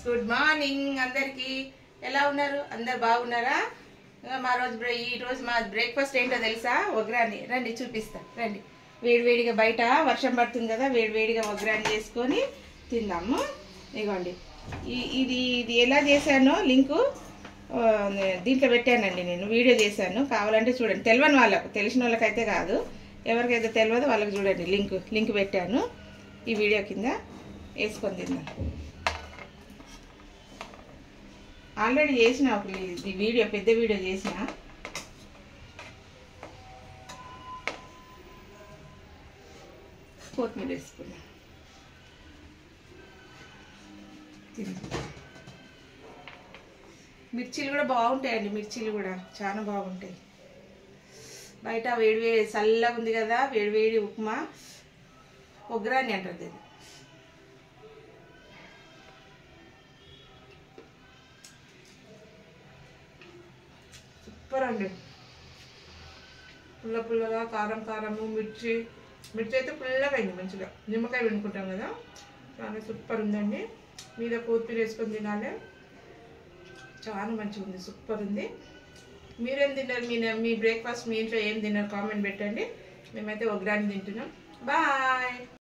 Good morning అందరికి. ఎలా ఉన్నారు? అందరు బాగున్నారా? ఈ రోజు మా బ్రేక్ఫాస్ట్ ఏంటో తెలుసా? ఒగ్రాని. రండి చూపిస్తా. రండి. వేడివేడిగా బయట వర్షం పడుతుంది కదా, వేడివేడిగా ఒగ్రాని చేసుకొని తిందాము. ఇగోండి, ఇది ఇది ఎలా చేశానో లింకు దీంట్లో పెట్టానండి. నేను వీడియో చేశాను, కావాలంటే చూడండి. తెలియని వాళ్ళకు, తెలిసిన వాళ్ళకైతే కాదు, ఎవరికైతే తెలియదో వాళ్ళకి చూడండి. లింక్ పెట్టాను. ఈ వీడియో కింద వేసుకొని తిందాం. ఆల్రెడీ చేసిన ఒక వీడియో, పెద్ద వీడియో చేసిన. కొత్తిమీర వేసుకున్నా. మిర్చీలు కూడా బాగుంటాయండి. మిర్చీలు కూడా చాలా బాగుంటాయి. బయట వేడివేడి చల్లగా ఉంది కదా, వేడివేడి ఉప్మా ఒగ్రాని అంటారు దీన్ని. సూపర్ అండి. పుల్ల పుల్లగా, కారం కారము, మిర్చి అయితే పుల్లగా అయింది. మంచిగా నిమ్మకాయ వండుకుంటాం కదా, చాలా సూపర్ ఉందండి. మీద కొత్తిమీర వేసుకొని తినాలి. చాలా మంచిగా ఉంది, సూపర్ ఉంది. మీరేం తిన్నారు? మీ బ్రేక్ఫాస్ట్ మీ ఇంట్లో ఏం తిన్నారు? కామెంట్ పెట్టండి. మేమైతే ఒగ్రాని తింటున్నాం. బాయ్.